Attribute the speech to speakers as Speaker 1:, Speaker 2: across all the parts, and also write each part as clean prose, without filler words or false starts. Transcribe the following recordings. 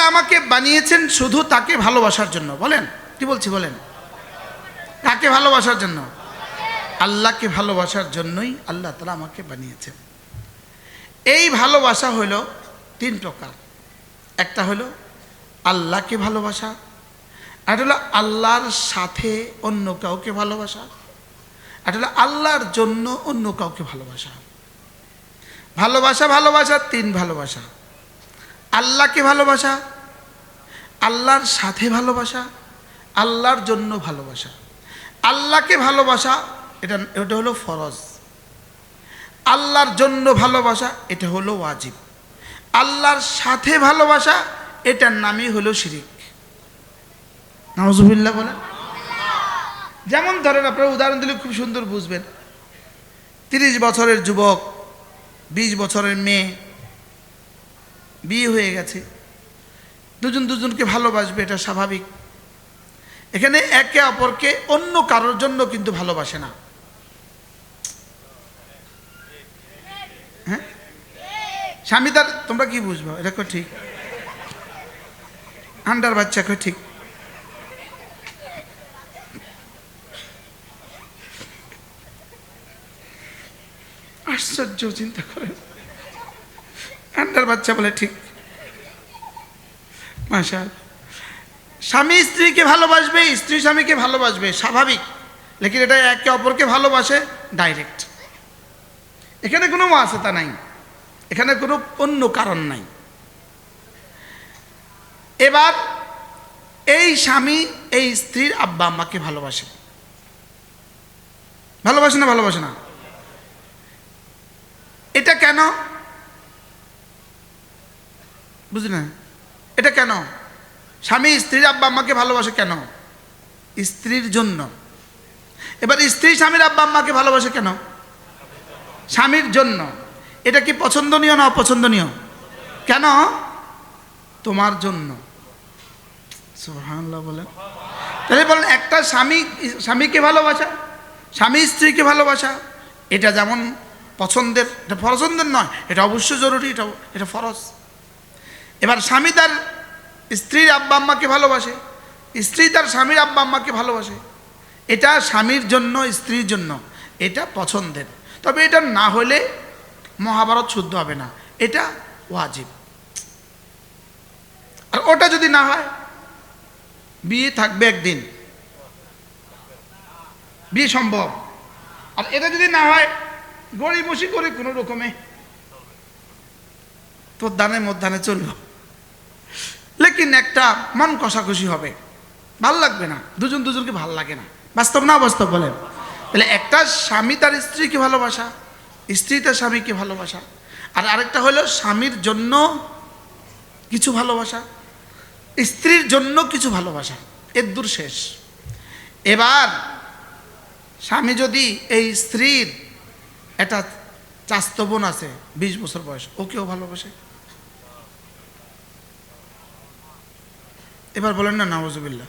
Speaker 1: তাআলা আমাকে বানিয়েছেন শুধু তাকে ভালোবাসার জন্য। বলেন কি বলছি, বলেন কাকে ভালোবাসার জন্য? আল্লাহকে ভালোবাসার জন্যই আল্লাহ তাআলা আমাকে বানিয়েছেন। এই ভালোবাসা হলো তিন প্রকার। একটা হলো আল্লাহকে ভালোবাসা, আর হলো আল্লাহর সাথে অন্য কাউকে ভালোবাসা, আর হলো আল্লাহর জন্য অন্য কাউকে ভালোবাসা। ভালোবাসা ভালোবাসা তিন ভালোবাসা। আল্লাহকে ভালোবাসা, আল্লাহর সাথে ভালোবাসা, আল্লাহর জন্য ভালোবাসা। আল্লাহকে ভালোবাসা এটা হলো ফরজ, আল্লাহর জন্য ভালোবাসা এটা হলো ওয়াজিব, আল্লাহর সাথে ভালোবাসা এটার নামই হলো শিরিক। নাউজুবিল্লাহ বলেন। যেমন ধরেন, আপনারা উদাহরণ দিলে খুব সুন্দর বুঝবেন। 30 বছরের যুবক, 20 বছরের মেয়ে, বিয়ে হয়ে গেছে, দুজন দুজনকে ভালোবাসবে, এটা স্বাভাবিক। এখানে একে অপরকে অন্য কারোর জন্য কিন্তু ভালোবাসে না। হ্যাঁ, স্বামী তার, তোমরা কি বুঝবো? এটা কো ঠিক, আন্ডার বাচ্চা কো ঠিক। আশ্চর্য, চিন্তা করেন, আন্ডার বাচ্চা বলে ঠিক। মাশাআল্লাহ। স্বামী স্ত্রীকে ভালোবাসবে, স্ত্রী স্বামীকে ভালোবাসবে, স্বাভাবিক। লেকিন এটা একে অপরকে ভালোবাসে ডাইরেক্ট। এখানে কোনো ওয়াসিতা নাই, এখানে কোনো অন্য কারণ নাই। এবার এই স্বামী এই স্ত্রীর আব্বা আম্মাকে ভালোবাসে, ভালোবাসে না? ভালোবাসে না? এটা কেন বুঝলি না? এটা কেন স্বামী স্ত্রীর আব্বা আম্মাকে ভালোবাসে? কেন? স্ত্রীর জন্য। এবার স্ত্রী স্বামীর আব্বা আম্মাকে ভালোবাসে কেন? স্বামীর জন্য। এটা কি পছন্দনীয় না অপছন্দনীয়? কেন? তোমার জন্য। সুবহানাল্লাহ বলেন। তাহলে বলেন, একটা স্বামী স্বামীকে ভালোবাসা, স্বামী স্ত্রীকে ভালোবাসা, এটা যেমন পছন্দের, এটা পছন্দের নয়, এটা অবশ্যই জরুরি, এটা ফরজ। এবার স্বামী তার স্ত্রীর আব্বা আম্মাকে ভালোবাসে, স্ত্রী তার স্বামীর আব্বা আম্মাকে ভালোবাসে, এটা স্বামীর জন্য স্ত্রীর জন্য, এটা পছন্দের। তবে এটা না হলে মহাভারত শুদ্ধ হবে না, এটা ওয়াজিব। আর ওটা যদি না হয়, বিয়ে থাকবে একদিন, বিয়ে সম্ভব। আর এটা যদি না হয়, গড়িমসি করে কোনো রকমে তোর দানে মধ্যানে চলব, লেকিন একটা মন কষাকষি হবে, ভাল লাগবে না, দুজন দুজনকে ভাল লাগে না। বাস্তব না বাস্তব বলেন? তাহলে একটা স্বামী তার স্ত্রীকে ভালোবাসা, স্ত্রী তার স্বামীকে ভালোবাসা, আর আরেকটা হলো স্বামীর জন্য কিছু ভালোবাসা, স্ত্রীর জন্য কিছু ভালোবাসা, এর দূর শেষ। এবার স্বামী যদি এই স্ত্রীর একটা চাস্ত বোন আছে 20 বছর বয়স, ওকেও ভালোবাসে, এবার বলেন না নাউজুবিল্লাহ,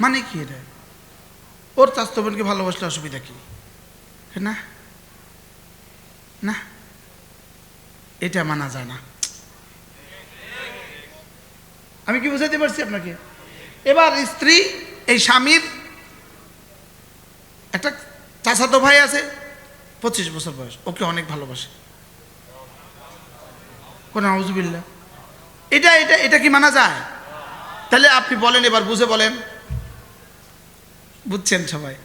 Speaker 1: মানে কি এটা? ওর চাস্ত বোনকে ভালোবাসলে অসুবিধা কি? না না, এটা মানা যায় না। আমি কি বুঝাতে পারছি আপনাকে? এবার স্ত্রী এই স্বামীর একটা চাচাতো ভাই আছে 25 বছর বয়স, ওকে অনেক ভালোবাসে, কোন নাউজুবিল্লাহ, এটা এটা এটা কি মানা যায়? তাহলে আপনি বলেন, এবার বুঝে বলেন, বুঝছেন সবাই?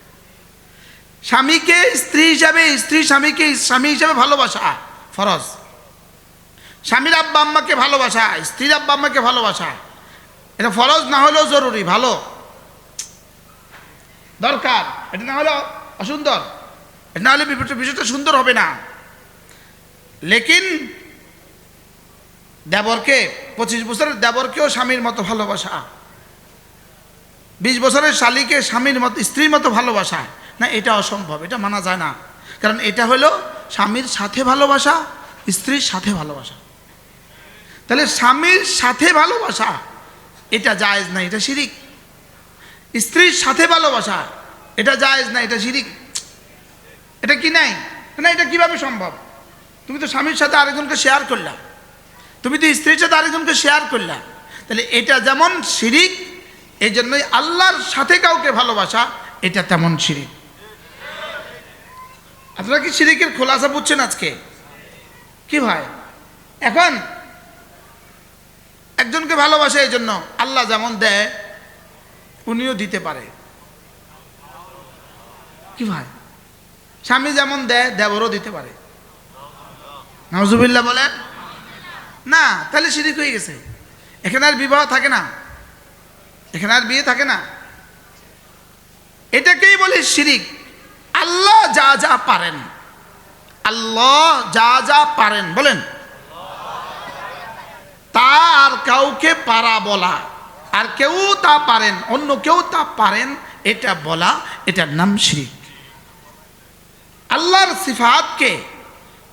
Speaker 1: স্বামীকে স্ত্রী হিসাবে, স্ত্রী স্বামীকে স্বামী হিসাবে ভালোবাসা ফরজ। স্বামীর আব্বা আম্মাকে ভালোবাসা, স্ত্রীর আব্বা আম্মাকে ভালোবাসা, এটা ফরজ না হলেও জরুরি, ভালো, দরকার। এটা না হলেও অসুন্দর, এটা না হলে বিষয়টা সুন্দর হবে না। লেকিন দেবরকে, 25 বছরের দেবরকেও স্বামীর মতো ভালোবাসা, 20 বছরের শালীকে স্বামীর মতো, স্ত্রীর মতো ভালোবাসা, না, এটা অসম্ভব, এটা মানা যায় না। কারণ এটা হলো স্বামীর সাথে ভালোবাসা, স্ত্রীর সাথে ভালোবাসা। তাহলে স্বামীর সাথে ভালোবাসা এটা জায়েজ না, এটা শিরিক। স্ত্রীর সাথে ভালোবাসা এটা জায়েজ না, এটা শিরিক। এটা কি নাই না, এটা কিভাবে সম্ভব? তুমি তো স্বামীর সাথে আরেকজনকে শেয়ার করলা, তুমি তো স্ত্রীর সাথে আরেকজনকে শেয়ার করলা, তাহলে এটা যেমন শিরিক, এই জন্যই আল্লাহর সাথে কাউকে ভালোবাসা এটা তেমন শিরিক। আপনারা কি শিরিকের খোলাসা বুঝছেন আজকে? কি ভাই, এখন একজনকে ভালোবাসে এই জন্য আল্লাহ যেমন দেয় উনিও দিতে পারে। কি ভাই, স্বামী যেমন দেয় দেবরও দিতে পারে। নাউজুবিল্লাহ বলেন না, তাহলে শিরিক হয়ে গেছে। এখানে আর বিবাহ থাকে না, এখানে আর বিয়ে থাকে না। এটাকেই বলে শিরিক। আল্লাহ যা যা পারেন, আল্লাহ যা যা পারেন বলেন, তা আর কাউকে পারা বলা, আর কেউ তা পারেন, অন্য কেউ তা পারেন এটা বলা, এটার নাম শিরিক। আল্লাহর সিফাতকে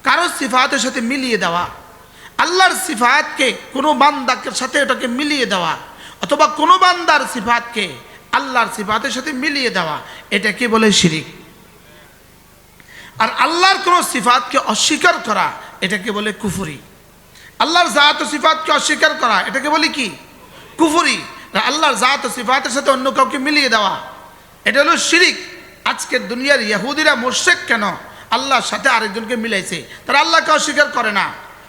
Speaker 1: কারো সিফাতের সাথে মিলিয়ে দেওয়া, আল্লাহর সিফাতকে কোনো বান্দার সাথে এটাকে মিলিয়ে দেওয়া, অথবা কোনো বান্দার সিফাতকে আল্লাহর সিফাতের সাথে মিলিয়ে দেওয়া, এটাকে বলে শিরিক। আর আল্লাহর কোনো সিফাতকে অস্বীকার করা এটাকে বলে কুফরি। আল্লাহর জাত ও সিফাতকে অস্বীকার করা এটাকে বলে কি? কুফরি। আল্লাহর জাত ও সিফাতের সাথে অন্য কাউকে মিলিয়ে দেওয়া এটা হলো শিরিক। আজকের দুনিয়ার ইহুদিরা মুশরিক কেন? আল্লাহর সাথে আরেকজনকে মিলাইছে, তারা আল্লাহকে অস্বীকার করে না,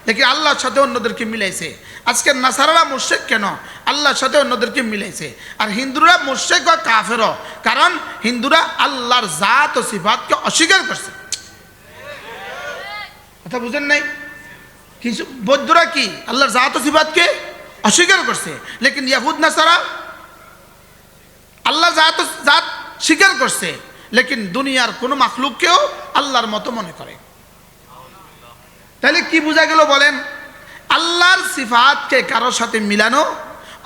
Speaker 1: দেখি আল্লাহর সাথে অন্যদেরকে মিলাইছে। আজকের নাসারারা মুশরিক কেন? আল্লাহর সাথে অন্যদেরকে মিলাইছে। আর হিন্দুরা মুশরিক বা কাফেরও, কারণ হিন্দুরা আল্লাহর জাত ও সিফাতকে অস্বীকার করছে। কথা বুঝেন নাই? কিছু বৌদ্ধরা কি আল্লাহর জাত ও সিফাতকে অস্বীকার করছে, লেকিন ইহুদ নাসারা আল্লাহর জাত স্বীকার করছে, লেকিন দুনিয়ার কোনো মাখলুককেও আল্লাহর মতো মনে করে। তাহলে কি বোঝা গেল বলেন? আল্লাহর সিফাতকে কারোর সাথে মিলানো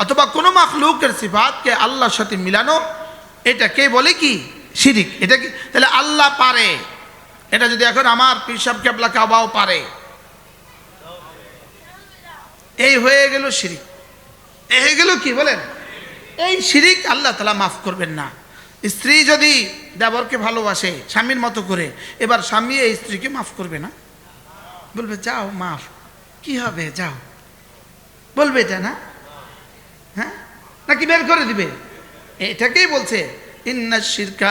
Speaker 1: অথবা কোনো মাখলুকের সিফাতকে আল্লাহর সাথে মিলানো এটাকে বলে কি? শিরিক। এটা কি? তাহলে আল্লাহ পারে, এটা যদি এখন আমার পীর সাহেব কেবলা কাবাও পারে, এই হয়ে গেল শিরিক। এই হয়ে গেল কি বলেন? এই শিরিক আল্লাহ তাআলা মাফ করবেন না। স্ত্রী যদি দেবরকে ভালোবাসে স্বামীর মতো করে, এবার স্বামী এই স্ত্রীকে মাফ করবে না, বলবে যাও মাফ, কি হবে যাও, বলবে এটা না? হ্যাঁ, নাকি বের করে দিবে? এটাকেই বলছে ইন্নাশ শিরকা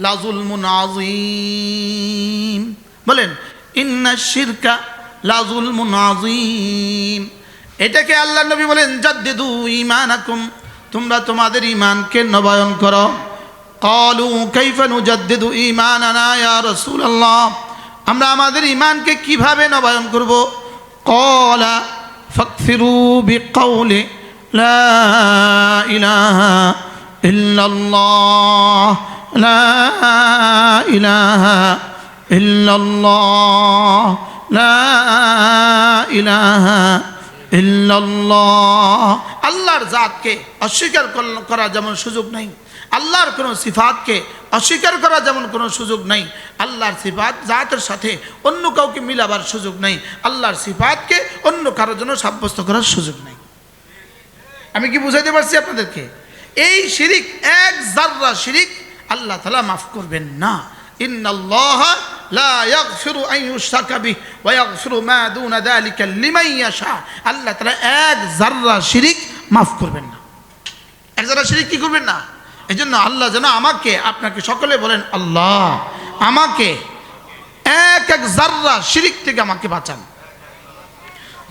Speaker 1: লাযুলমুন আযীম। বলেন ইন্নাশ শিরকা লাযুলমুন আযীম। এটাকে আল্লাহ নবী বলেন জাদ্দিদু ঈমানাকুম, তোমরা তোমাদের ঈমানকে নবায়ন করো। ক্বালু কাইফা নুজাদ্দিদু ঈমানানা ইয়া রাসূলুল্লাহ, আমরা আমাদের ঈমানকে কিভাবে নবায়ন করব? ক্বালা ফাকফিরু বিকাউলি লা ইলাহা ইল্লাল্লাহ, লা ইলাহা ইল্লাল্লাহ, লা ইলাহা ইল্লাল্লাহ। আল্লাহর জাতকে অস্বীকার করা যেমন সুযোগ নাই, আল্লাহর কোনো সিফাতকে অস্বীকার করা যেমন কোনো সুযোগ নাই, আল্লাহর সিফাত জাতের সাথে অন্য কাউকে মিলাবার সুযোগ নাই, আল্লাহর সিফাতকে অন্য কারোর জন্য সাব্যস্ত করার সুযোগ নাই। আমি কি বুঝাইতে পারছি আপনাদেরকে? এই শিরিক, এক যাররা শিরিক আল্লাহ তাআলা মাফ করবেন না। ইন্নাল্লাহা লা ইয়াগফিরু আন ইউশরাকা বিহি ওয়া ইয়াগফিরু মা দুনা যালিকা লিমান ইয়াশা। আল্লাহ তাআলা এক যাররা শিরিক মাফ করবেন না, এক যাররা শিরিক কি করবেন না। এজন্য আল্লাহ যেন আমাকে আপনাকে সকলে বলেন আল্লাহ আমাকে এক এক যাররা শিরিক থেকে আমাকে বাঁচান।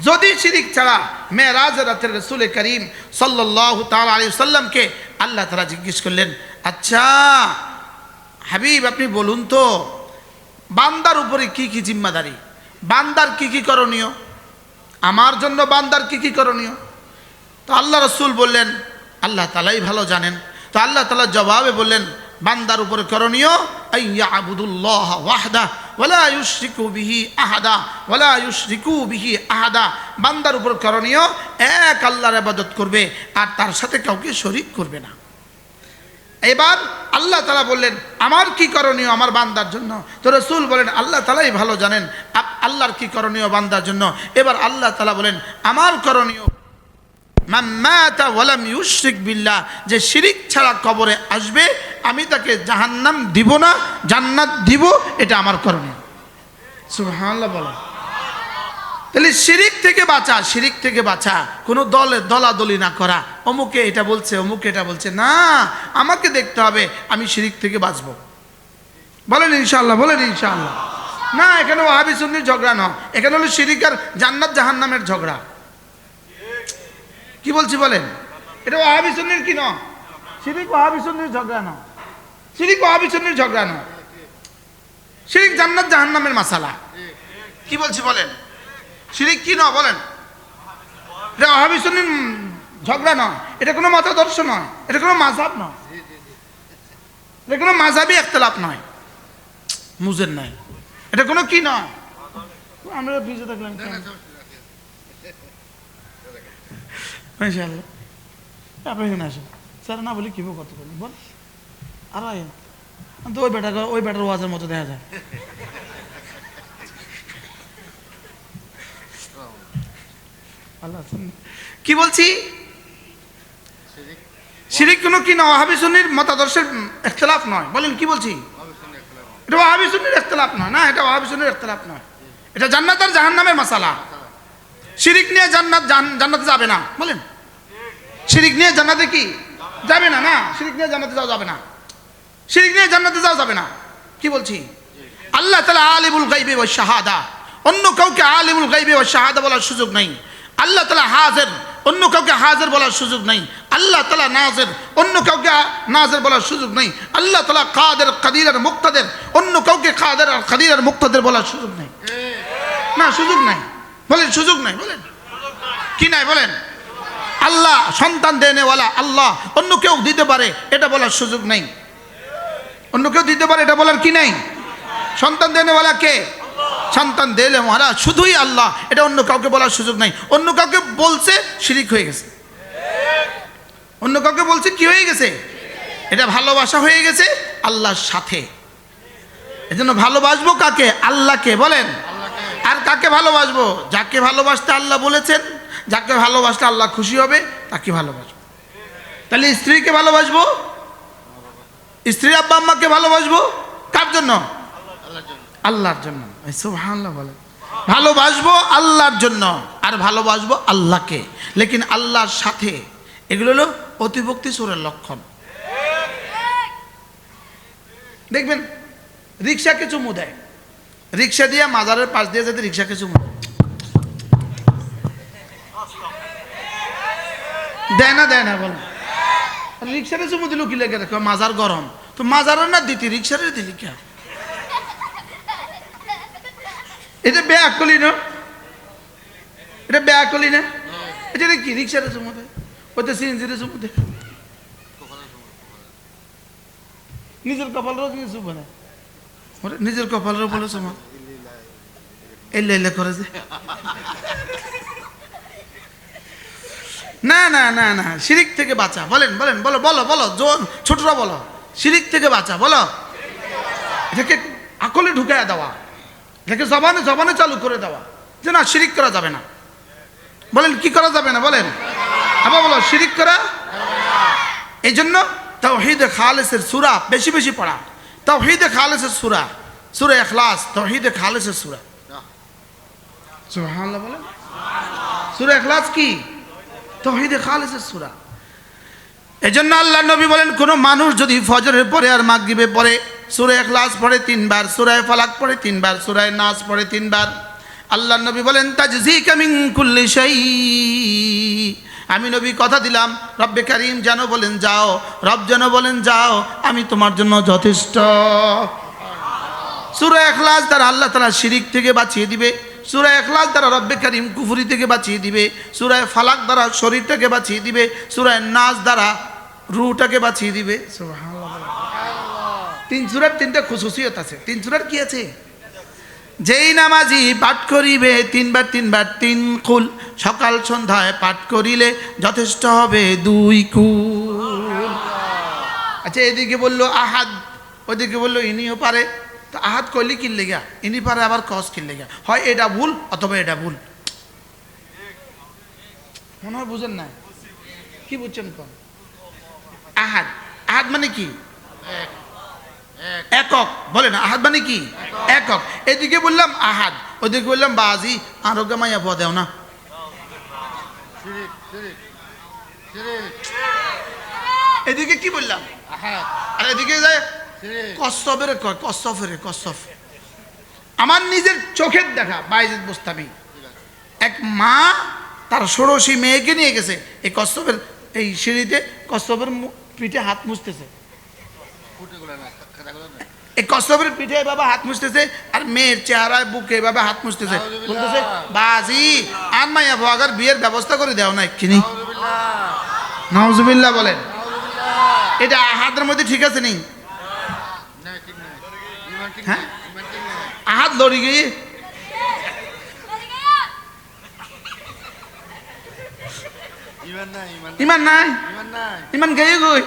Speaker 1: যদি শিরিক ছাড়া মেরাজ রাতের রাসূল করিম সাল্লাল্লাহু তাআলা আলাইহি ওয়াসাল্লামকে আল্লাহ তাআলা জিজ্ঞেস করলেন, আচ্ছা হাবিব আপনি বলুন তো বান্দার উপরে কি কি জিম্মাদারি, বান্দার কি কি করণীয়, আমার জন্য বান্দার কি কি করণীয়? তো আল্লাহ রাসূল বললেন আল্লাহ তাআলাই ভালো জানেন। তো আল্লাহ তাআলা জবাবে বললেন বান্দার উপরে করণীয় আইয়াবুদুল্লাহ ওয়াহদা ওয়ালা ইউশরিকু বিহি আহাদা, ওয়ালা ইউশরিকু বিহি আহাদা। বান্দার উপর করণীয় এক আল্লাহর ইবাদত করবে আর তার সাথে কাউকে শরীক করবে না। এবার আল্লাহ তাআলা বললেন আমার কি করণীয় আমার বান্দার জন্য? তো রাসূল বলেন আল্লাহ তাআলাই ভালো জানেন আল্লাহর কি করণীয় বান্দার জন্য। এবার আল্লাহ তাআলা বলেন আমার করণীয় মান মাতা ওয়া লাম ইউশরিক বিল্লাহ, যে শিরিক ছাড়া কবরে আসবে আমি তাকে জাহান্নাম দিব না, জান্নাত দিব, এটা আমার করণীয়। সুবহানাল্লাহ বলো। তাহলে শিরিক থেকে বাঁচা, শিরিক থেকে বাঁচা, কোনো দলাদলি না করা, অমুকে এটা বলছে অমুকে এটা বলছে, না, আমাকে দেখতে হবে আমি শিরিক থেকে বাঁচবো। বলেন ইনশাআল্লাহ, বলেন ইনশাআল্লাহ। না, এখানে ওয়াহাবি সুন্নির ঝগড়া নয়, এখানে হলো শিরিক আর জান্নাত জাহান্নামের ঝগড়া। কি বলছি বলেন? এটা ওয়াহাবি সুন্নির কি নয়, শিরিক ওয়াহাবি সুন্নির ঝগড়া নয়, শিরিক ওয়াহাবি সুন্নির ঝগড়া নয়, শিরিক জান্নাত জাহান্নামের মাসালা। কি বলছি বলেন? শিরিক কি নয় বলেন? এটা ওয়াহাবি সুন্নির ঝগড়া নয়, এটা কোনো মতাদর্শ নয়, এটা কোনো মাযহাব নয়, এটা কোনো মাযহাবী ইখতিলাফ নয়, মুজের নাই, এটা কোনো কি নয়। আমরা ভিজে থাকলাম মাশাআল্লাহ। আপনি এখানে আসেন স্যার, না বলি কি কত বলি বল, আর তো ওই বেটার ওয়াজের মতো দেখা যায়। কি বলছি? শিরিক কোনো কি না ওয়াহাবি সুন্নির মতাদর্শের ইখতিলাফ নয়। বলেন কি বলছি? এটা ওয়াহাবি সুন্নির ইখতিলাফ নয়, না, এটা ওয়াহাবি সুন্নির ইখতিলাফ নয়, এটা জান্নাত আর জাহান্নামের মাসালা। শিরিক নিয়ে জান্নাতে যাবে না, বলেন? শিরিক নিয়ে জান্নাতে কি যাবে না? না, শিরিক নিয়ে জান্নাতে যাওয়া যাবে না, শিরিক নিয়ে জান্নাতে যাওয়া যাবে না। কি বলছি? আল্লাহ তাআলা আলিমুল গায়বি ওয়াশ শাহাদা, অন্য কাউকে আলিমুল গায়বি ওয়াশ শাহাদা বলার সুযোগ নাই। আল্লাহ তাআলা হাজির, অন্য কাউকে হাজির বলার সুযোগ নাই। আল্লাহ তাআলা নাজির, অন্য কাউকে নাজির বলার সুযোগ নাই। আল্লাহ তাআলা কাদের কাদির আর মুক্তাদির, অন্য কাউকে কাদের আর কাদির আর মুক্তাদির বলার সুযোগ নাই। না, সুযোগ নাই, বলেন সুযোগ নাই, বলেন কি নাই বলেন? আল্লাহ সন্তান দেনেওয়ালা আল্লাহ, অন্য কেউ দিতে পারে এটা বলার সুযোগ নাই, অন্য কেউ দিতে পারে এটা বলার কি নাই? সন্তান দেনেওয়ালা কে? সন্তান দেনেওয়ালা শুধুই আল্লাহ, এটা অন্য কাউকে বলার সুযোগ নাই। অন্য কাউকে বলছে শিরিক হয়ে গেছে, অন্য কাউকে বলছে কি হয়ে গেছে? এটা ভালোবাসা হয়ে গেছে আল্লাহর সাথে। এজন্য ভালোবাসবো কাকে? আল্লাহকে, বলেন। আর কাকে ভালোবাসবো? যাকে ভালোবাসতে আল্লাহ বলেছেন, যাকে ভালোবাসতে আল্লাহ খুশি হবে তাকে ভালোবাসবো। তাহলে স্ত্রীকে ভালোবাসবো, স্ত্রীর আব্বা আম্মাকে ভালোবাসবো কার জন্য? আল্লাহর জন্য। সুবহানাল্লাহ বলেন। ভালোবাসবো আল্লাহর জন্য আর ভালোবাসবো আল্লাহকে, লেকিন আল্লাহর সাথে। এগুলো হলো অতিভক্তি সূরের লক্ষণ। দেখবেন রিকশাকে চুমু দেয়, রিকশা দিয়ে মাজারের পাশ দিয়ে যেতে রিকশাকে চুমু দেয় না, দেয় না বলেন? রিকশারে চুমু দিল কি লেগে? দেখো মাজার গরম, তো মাজারের না দিতি, রিকশারে দিলি কে? এটা বেআকলি না, এটা বেআকলি না, এটা কি? রিকশারে চুমু দেয়, ওতে সিএনজিরে চুমু দেয়, নিজের কপালেরও কিন্তু চুমু দেয়, নিজের কপালেরও বলে চুমু এলে এলে করে যে। না না না না, শিরিক থেকে বাঁচা। বলেন বলেন, বলো বলো বলো, ছোটরা বলো, শিরিক থেকে বাঁচা বলো। এটাকে আকলে ঢুকাইয়া দেওয়া, এটাকে জবানে জবানে চালু করে দেওয়া যে না, শিরিক করা যাবে না। বলেন কি করা যাবে না? বলেন আবার বলো, শিরিক করা। এই জন্য তাওহীদে খালেসের সূরা বেশি বেশি পড়া। তাওহীদে খালেসের সূরা, সূরা ইখলাস তাওহীদে খালেসের সূরা। সুবহানাল্লাহ বলেন। সূরা ইখলাস কি? তাওহীদে খালেসের সূরা। এজন্য আল্লাহ নবী বলেন, কোন মানুষ যদি ফজরের পরে আর মাগরিবে পরে সূরা ইখলাস পড়ে 3 বার, সূরা ফালাক পড়ে 3 বার, সূরা নাস পড়ে 3 বার, আল্লাহ নবী বলেন তাজজিকা মিন কুল্লি শাই। আমি নবী কথা দিলাম, রব্বে কারীম যেন বলেন যাও, রব যেন বলেন যাও, আমি তোমার জন্য যথেষ্ট। সূরা ইখলাস দ্বারা আল্লাহ তাআলা শিরিক থেকে বাঁচিয়ে দিবে, সূরা ইখলাস দ্বারা রব্বে কারীম কুফরি থেকে বাঁচিয়ে দিবে, সূরা ফালাক দ্বারা শরীরটাকে বাঁচিয়ে দিবে, সূরা নাস দ্বারা রূহটাকে বাঁচিয়ে দিবে। সুবহানাল্লাহ। 3 সূরার 3টা খুশুসিয়ত আছে। 3 সূরার কি আছে? যেই নামাজি পাঠ করিবে 3 বার 3 বার 3 কুল, সকাল সন্ধ্যায় পাঠ করিলে যথেষ্ট হবে 2 কুল। আচ্ছা, এদিকে বললো আহাদ, ওদিকে বললো ইনিও পারে, তো আহাদ কইলি কিনলে গা, ইনি পারে আবার কস কিনলে গা, হয় এটা ভুল অথবা এটা ভুল। মনে হয় বুঝেন না, কি বুঝছেন? কোন আহাদ? আহাদ মানে কি? একক। বলে না আহাদ মানে কি? একক। এদিকে বললাম আহাদ, ওদিকে বললাম বাজি, আরোগ্য মাইয়া পদেও না, এদিকে কি বললাম, আর এদিকে যায় কসবের কয়, কসফ। আমার নিজের চোখের দেখা বাইজিদ বুস্তামি, এক মা তার ষোড়শী মেয়েকে নিয়ে গেছে এই কসবের এই সিঁড়িতে, কসবের পিঠে হাত মুছতেছে, এই কসবের পিঠে বাবা হাত মুছতেছে, আর মেয়ের চেহারায় বুকে বাবা হাত মুছতেছে, বলতেছে বাজি আর মাইয়া ভাগার বিয়ের ব্যবস্থা করে দেও না এক্ষুনি। নাউজুবিল্লাহ বলেন। এটা হাতের মধ্যে ঠিক আছে নেই? হ্যাঁ, হাত লড়ি গিয়ে ইমান নাই, ইমান গিয়ে গই,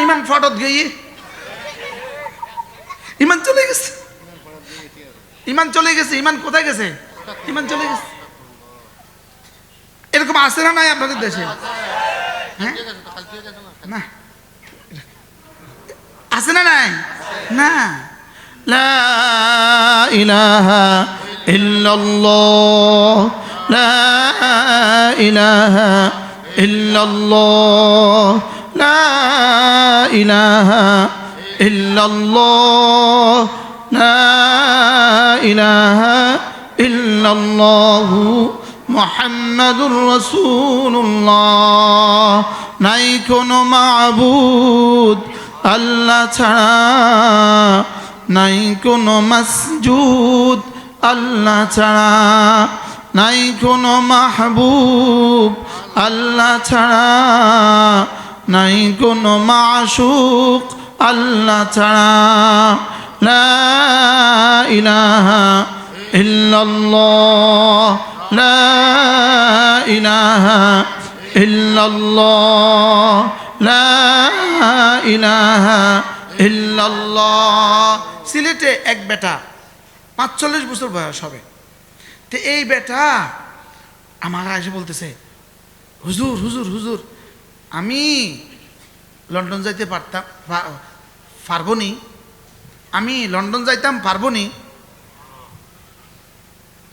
Speaker 1: ইমান ফটত গিয়ে ইমান চলে গেছে, ইমান চলে গেছে। ইমান কোথায় গেছে? ইমান চলে গেছে। এরকম আছে না নাই আপনাদের দেশে? হ্যাঁ না, আছে না নাই? না। লা ইলাহা ইল্লাল্লাহ, লা ইলাহা ইল্লাল্লাহ, লা ইলাহা ইল্লাল্লাহ, লা ইলাহা ইল্লাল্লাহ মুহাম্মাদুর রাসূলুল্লাহ। নাই কোনো মাবুদ আল্লাহ ছাড়া, নাই কোনো মাসজুদ আল্লাহ ছাড়া, নাই কোনো মাহবুব আল্লাহ ছাড়া, নাই কোনো মাশুক আল্লাহ ছাড়া। লা ইলাহা ইল্লাল্লাহ, লা ইলাহা ইল্লাল্লাহ, লা ইলাহা ইল্লাল্লাহ। সিলেটে এক বেটা ৪৫ বছর বয়স হবে, তো এই বেটা আমার এসে বলতেছে, হুজুর হুজুর হুজুর আমি লন্ডন যাইতে পারবো নি, আমি লন্ডন যাইতাম পারবো নি।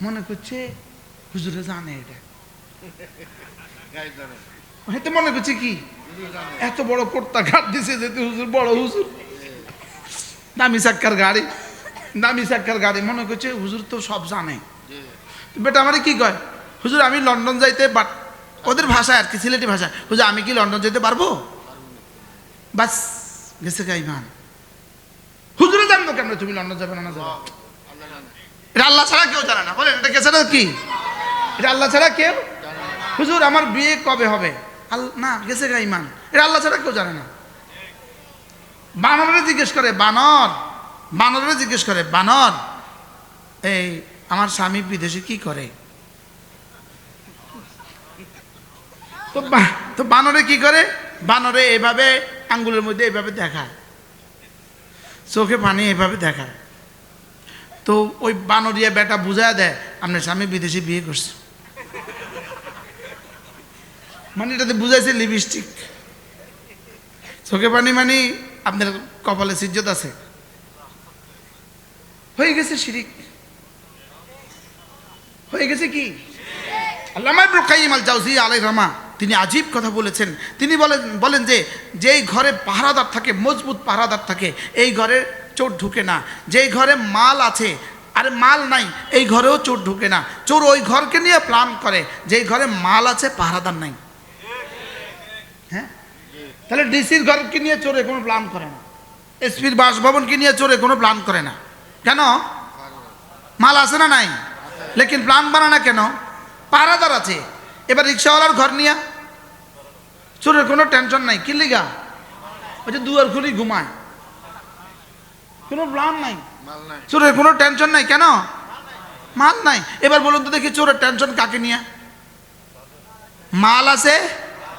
Speaker 1: মনে করছে হুজুরে জানে এটা, হয়তো মনে করছে কি এত বড় কোর্তা ঘাট দিছে যেতে হুজুর বড় হুজুর, দামি চাক্কার গাড়ি, দামি চাক্কার গাড়ি, মনে করছে হুজুর তো সব জানে। বেটা আমারে কি কয়, হুজুর আমি লন্ডন যাইতে, ওদের ভাষায় আর কি, সিলেটি ভাষা, হুজুর আমি কি লন্ডন যেতে পারবো? বাস গেছে গা ইমান। হুজুরে জানবো কেমন তুমি লন্ডন যাবে না যাবে? এটা আল্লাহ ছাড়া কেউ জানে না। বলেন এটা গেছে না কি? এটা আল্লাহ ছাড়া কেউ। হুজুর আমার বিয়ে কবে হবে? না গেছে গা ইমান। এটা আল্লাহ ছাড়া কেউ জানে না। বানরে জিজ্ঞেস করে, বানরে জিজ্ঞেস করে, বানর এই আমার স্বামী বিদেশে কি করে? তো বানরে কি করে? বানরে এভাবে আঙ্গুলের মধ্যে এভাবে দেখায়, চোখে পানি এভাবে দেখায়। তো ওই বানরিয়া বেটা বুঝায় দেয় আপনার স্বামী বিদেশে বিয়ে করছে, মানে এটাতে বুঝাইছে লিপস্টিক, চোখে পানি মানে আপনার কপালে সিজ্জত আছে। হয়ে গেছে শিরিক, হয়ে গেছে কি? আল্লামা ইবনুল কাইয়িম আল জাওজিয়্যা আলাইহির রহমা তিনি আজীব কথা বলেছেন। তিনি বলেন যে যেই ঘরে পাহারাদার থাকে, মজবুত পাহারাদার থাকে, এই ঘরে চোর ঢুকে না। যেই ঘরে মাল আছে আর মাল নাই, এই ঘরেও চোর ঢুকে না। চোর ওই ঘরকে নিয়ে প্ল্যান করে যেই ঘরে মাল আছে, পাহারাদার নাই। হ্যাঁ, তাহলে ডিসির ঘরকে নিয়ে চোরে কোনো প্ল্যান করে না, এসপির বাসভবনকে নিয়ে চোরে কোনো প্ল্যান করে না। কেন? মাল আছে না নাই, লেকিন প্ল্যান বানায় না কেন? পাহারাদার আছে। এবার রিক্সাওয়ালার ঘর নিয়ে চোরের কোনো টেনশন নাই, কি লিগা? ওই যে দুয়ার খুলি ঘুমায়, কোনো প্ল্যান নাই, চোরের কোনো টেনশন নাই। কেন? মাল নাই। এবার বলুন তো দেখি চোরের টেনশন কাকে নিয়ে? মাল আছে,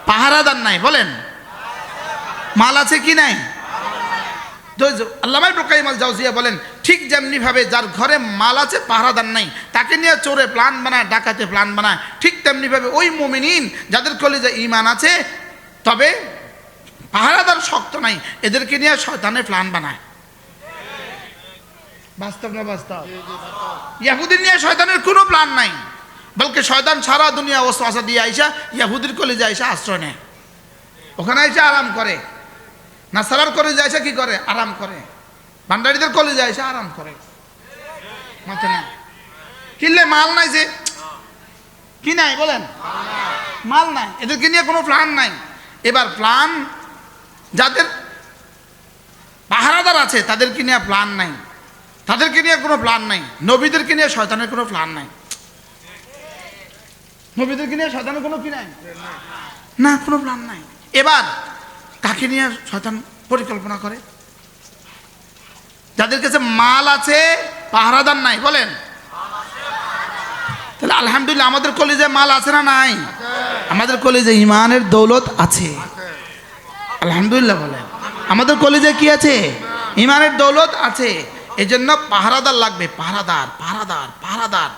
Speaker 1: পাহারাদার নাই। বলেন মাল আছে কি নাই? আল্লামা ইবনুল কাইয়িম আল জাওজিয়্যা বলেন ঠিক যেমনি ভাবে যার ঘরে মাল আছে, পাহারাদার নাই, তাকে নিয়ে চোরে প্ল্যান বানায়, ডাকাতে প্ল্যান বানায়, ঠিক তেমনি ভাবে ওই মুমিনিন যাদের কলিজা ঈমান আছে তবে পাহারাদার শক্ত নাই, এদেরকে নিয়ে শয়তানের প্ল্যান বানায়। বাস্তব না বাস্তব? ইহুদি নিয়ে শয়তানের কোনো প্ল্যান নাই, বলকে শয়তান সারা দুনিয়া ওয়াসওয়াসা দিয়ে আইসা ইয়াহুদির কলেজে আইসা আশ্রয় নেয়, ওখানে আইসা আরাম করে। নাসারার কলেজে আইসা কি করে? আরাম করে। ভান্ডারীদের কলেজে আইসা আরাম করে। মাথা না কিনলে মাল নাই, যে কি নাই বলেন, মাল নাই, এদেরকে নিয়ে কোনো প্ল্যান নাই। এবার প্ল্যান যাদের পাহারাদার আছে তাদেরকে নিয়ে প্ল্যান নাই, তাদেরকে নিয়ে কোনো প্ল্যান নাই। নবীদেরকে নিয়ে শয়তানের কোনো প্ল্যান নাই। নবীদেরকে নিয়ে শয়তানের কোনো কি নাই না, কোনো প্ল্যান নাই। এবার কাকে নিয়ে শয়তান পরিকল্পনা করে? যাদের কাছে মাল আছে, পাহারাদার নাই, বলেন। তাহলে আলহামদুলিল্লাহ আমাদের কলেজে মাল আছে না নাই? আমাদের কলেজে ইমানের দৌলত আছে, আলহামদুলিল্লাহ বলেন। আমাদের কলেজে কি আছে? ইমানের দৌলত আছে। এই জন্য পাহারাদার লাগবে, পাহারাদার, পাহারাদার, পাহারাদার।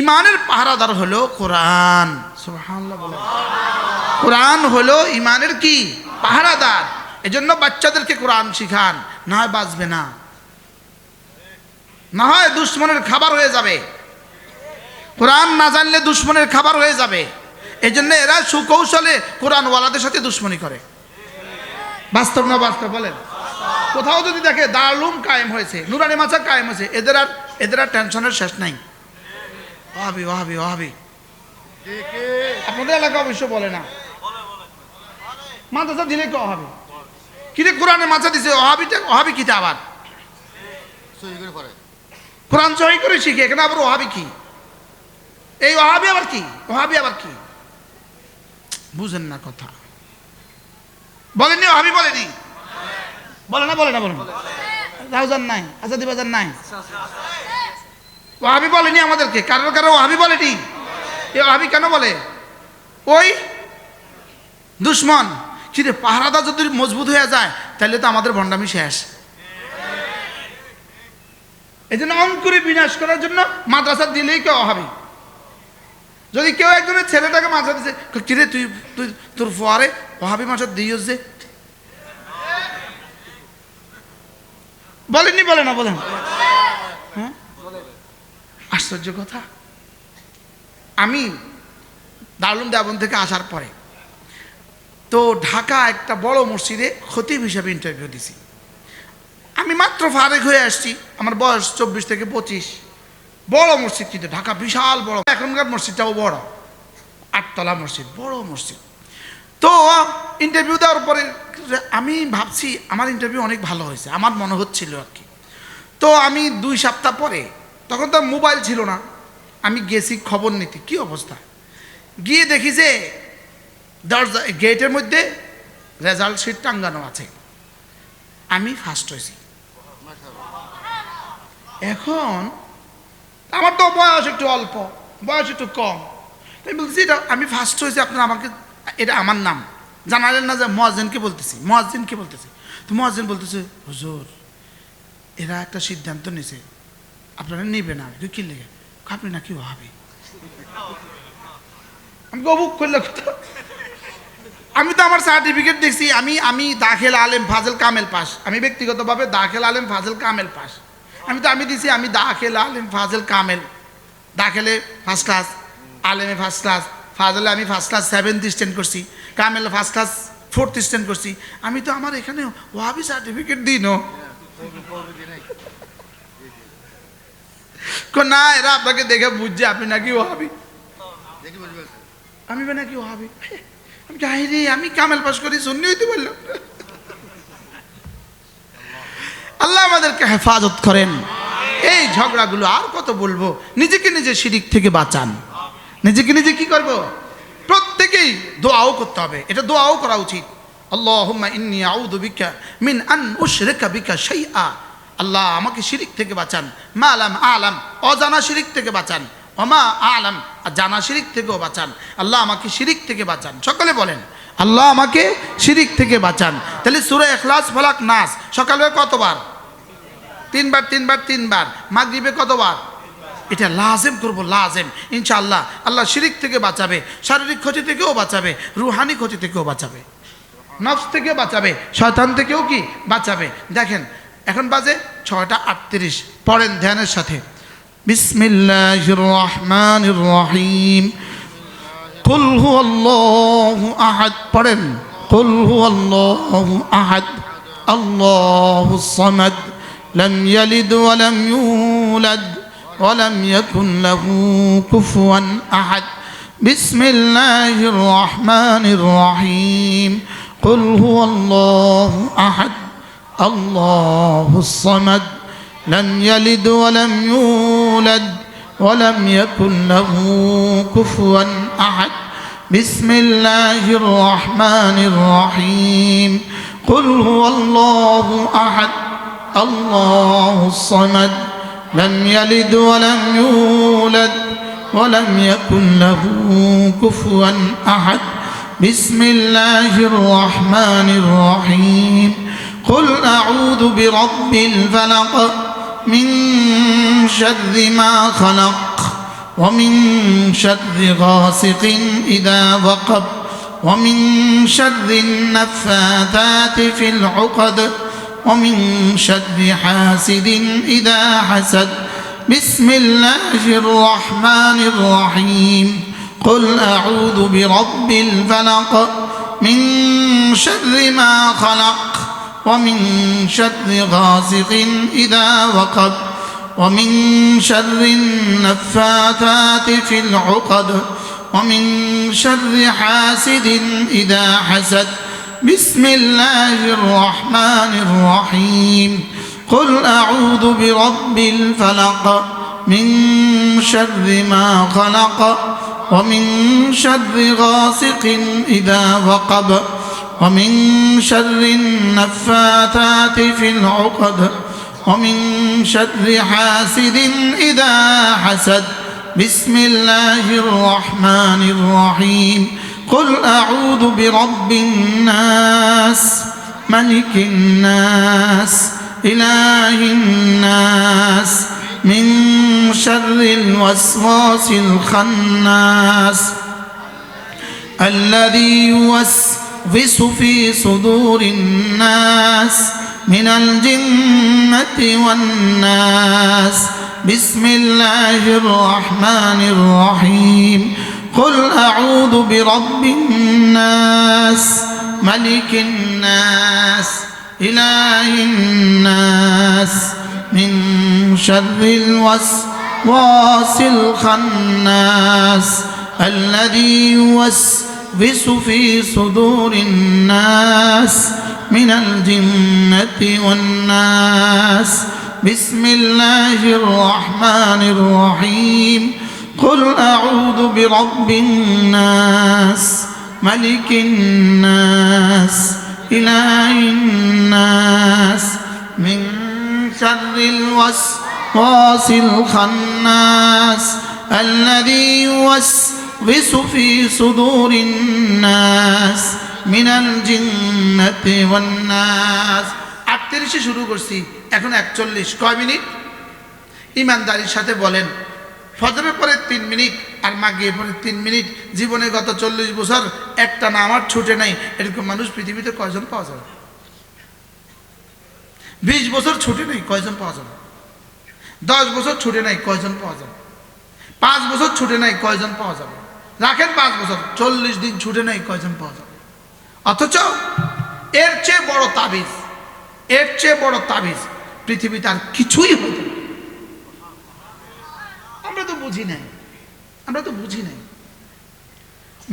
Speaker 1: ইমানের পাহারাদার হলো কোরআন। সুবহানাল্লাহ বলেন। কোরআন হলো ইমানের কি? পাহারাদার। এজন্য বাচ্চাদেরকে কোরআন শিখান, না হয় বাঁচবে না, না হয় দুশ্মনের খাবার হয়ে যাবে। কোরআন না জানলে দুশ্মনের খাবার হয়ে যাবে। এই জন্য এরা সুকৌশলে কোরআনওয়ালাদের সাথে দুশ্মনী করে। বাস্তব না বাস্তব বলেন? কোথাও যদি দেখে দারুল উলুম কায়েম হয়েছে, নুরানি মাদ্রাসা কায়েম হয়েছে, এদের আর টেনশনের শেষ নাই। ওয়াহাবি ওয়াহাবি ওয়াহাবি, আপনাদের এলাকা অবশ্য বলে না, মাদ্রাসা দিলে কে হবে? কিরে কোরআনে মাদ্রাসা দিছে, ওয়াহাবি কিটা আবার কোরআন সহি করে শিখে, এখানে আবার ওয়াহাবি কি? এই ওয়াহাবি আবার কি? ওয়াহাবি আবার কি? বুঝেন না কথা। বলেনি ওয়াহাবি, বলেনি, বলে না, বলে না, বলেন। রাউজান নাই, আজাদি বাজার নাই, ওয়াহাবি বলেনি আমাদেরকে। কারো কারো ওয়াহাবি বলেনি। এই ওয়াহাবি কেন বলে? ওই দুশ্মন কিরে পাহারাদা যদি মজবুত হয়ে যায় তাহলে তো আমাদের ভণ্ডামি শেষ। এই জন্য অঙ্কুরে বিনাশ করার জন্য মাদ্রাসা দিলেই কেউ ওয়াহাবি। যদি কেউ একজনের ছেলেটাকে মাদ্রাসা দিচ্ছে, কিরে তুই তুই তোর ফোয়ারে ওয়াহাবি মাদ্রাসা দিয়েছ যে, বলেননি, বলে না, বলেন। হ্যাঁ, আশ্চর্য কথা। আমি দারুল উলুম দেওবন্দ থেকে আসার পরে তো ঢাকা একটা বড় মসজিদে খতিব হিসাবে ইন্টারভিউ দিছি। আমি মাত্র ফারেক হয়ে আসছি, আমার বয়স 24 থেকে 25। বড় মসজিদ, কিন্তু ঢাকা বিশাল বড়। এখনকার মসজিদটাও বড়, 8 তলা মসজিদ, বড় মসজিদ। তো ইন্টারভিউ দেওয়ার পরে আমি ভাবছি আমার ইন্টারভিউ অনেক ভালো হয়েছে, আমার মনে হচ্ছিল আর কি। তো আমি 2 সপ্তাহ পরে, তখন তো মোবাইল ছিল না, আমি গেছি খবর নিতে কি অবস্থা। গিয়ে দেখি যে দরজা গেটের মধ্যে রেজাল্ট শিট টাঙ্গানো আছে, আমি ফার্স্ট হয়েছি। এখন আমার তো বয়স একটু অল্প, বয়স একটু কম, তাই বলছি এটা আমি ফার্স্ট হয়েছি, আপনারা আমাকে, এটা আমার নাম জানালেন না যে মুয়াজ্জিনকে বলতেছি, মুয়াজ্জিনকে বলতেছি। তো মুয়াজ্জিন বলতেছে, হুজুর এরা একটা সিদ্ধান্ত নিছে, আপনারা নেবে না। কি লেগে? আপনি নাকি ওয়াহাবি। আমি অবুক করলে, আমি তো আমার সার্টিফিকেট দেখছি, আমি দাখিল আলেম ফাজেল কামেল পাস, আমি ব্যক্তিগতভাবে দাখিল আলেম ফাজেল কামেল পাস। আমি দিছি, আমি দাখিল আলেম ফাজেল কামেল, দাখিলে ফার্স্ট ক্লাস, আলেমে ফার্স্ট ক্লাস, ফাজলে আমি ফার্স্ট ক্লাস 7th স্ট্যান্ড করছি, কামেলে ফার্স্ট ক্লাস 4th স্ট্যান্ড করছি। আমি তো আমার এখানে ওয়াহাবি সার্টিফিকেট দিই না, এরা আপনাকে দেখে বুঝছে আপনি নাকি ওয়াহাবি। আমি নাকি ওয়াহাবি, আমি যাই রে, আমি কামেল পাস করি, সুন্নি হইতে বললাম। আল্লাহ আমাদেরকে হেফাজত করেন। এই ঝগড়াগুলো আর কত বলবো? নিজেকে নিজে শিরিক থেকে বাঁচান। নিজেকে নিজে কি করব? প্রত্যেকেই দোয়াও করতে হবে, এটা দোয়াও করা উচিত। আল্লাহুম্মা ইন্নী আউযু বিকা মিন আন উশরিকা বিকা শাইআ। আল্লাহ আমাকে শিরিক থেকে বাঁচান, মা লাম আলাম, অজানা শিরিক থেকে বাঁচান, ওমা আলাম, জানা শিরিক থেকেও বাঁচান। আল্লাহ আমাকে শিরিক থেকে বাঁচান। সকলে বলেন আল্লাহ আমাকে শিরিক থেকে বাঁচান। তাহলে সূরা ইখলাস, ফালাক, নাস সকালে কতবার? 3 বার, 3 বার, 3 বার। মাগরিবে কতবার? এটা লাজেম করবো, লাজেম। ইনশাআল্লাহ আল্লাহ শিরিক থেকে বাঁচাবে, শারীরিক ক্ষতি থেকেও বাঁচাবে, রুহানি ক্ষতি থেকেও বাঁচাবে, নফস থেকে বাঁচাবে, শয়তান থেকেও কি বাঁচাবে। দেখেন এখন বাজে 6টা 38, পড়েন ধ্যানের সাথে। বিসমিল্লাহির রহমানির রহিম কুল হুয়াল্লাহু আহাদ পড়েন কুল হুয়াল্লাহু আহাদ আল্লাহুস সামাদ লাম ইয়ালিদ ওয়া লাম ইউলাদ ওয়া লাম ইয়াকুন লাহু কুফুয়ান আহাদ বিসমিল্লাহির রহমানির রহিম কুল হুয়াল্লাহু আহাদ আল্লাহুস সামাদ لم يلد ولم يولد ولم يكن له كفوا أحد بسم الله الرحمن الرحيم قل هو الله أحد الله الصمد لم يلد ولم يولد ولم يكن له كفوا أحد بسم الله الرحمن الرحيم قل أعوذ برب الفلق من شر ما خلق ومن شر غاسق إذا وقب ومن شر النفاثات في العقد ومن شر حاسد إذا حسد بسم الله الرحمن الرحيم قل أعوذ برب الفلق من شر ما خلق ومن شر غاسق إذا وقب ومن شر النفاثات في العقد ومن شر حاسد إذا حسد بسم الله الرحمن الرحيم قل أعوذ برب الفلق من شر ما خلق ومن شر غاسق إذا وقب ومن شر النفاثات في العقد ومن شر حاسد إذا حسد بسم الله الرحمن الرحيم قل أعوذ برب الناس ملك الناس إله الناس من شر الوسواس الخناس الذي يوسوس في صدور الناس من الجنة والناس بسم الله الرحمن الرحيم قل أعوذ برب الناس ملك الناس إله الناس من شر الوسواس الخناس الذي يوسوس في صدور الناس من الجنة والناس بسم الله الرحمن الرحيم قل أعوذ برب الناس ملك الناس إله الناس من شر الوسواس الخناس الذي يوسوس في صدور الناس من الجنة والناس 38 শুরু করছি এখন 41 কয় মিনিট ইমানদারির সাথে বলেন ফজরের পরে 3 মিনিট আর মাগরিবের পরে 3 মিনিট জীবনে গত 40 বছর একটা না আমার ছুটে নাই এরকম মানুষ পৃথিবীতে কয়জন পাওয়া যাবে 20 বছর ছুটে নাই কয়জন পাওয়া যাবে 10 বছর ছুটে নাই কয়জন পাওয়া যাবে 5 বছর ছুটে নাই কয়জন পাওয়া যাবে রাখেন 5 বছর 40 দিন ছুটে নাই কয়জন পাওয়া যাবে অথচ এর চেয়ে বড় তাবিজ পৃথিবীতে আর কিছুই হতো না আমরা তো বুঝি নাই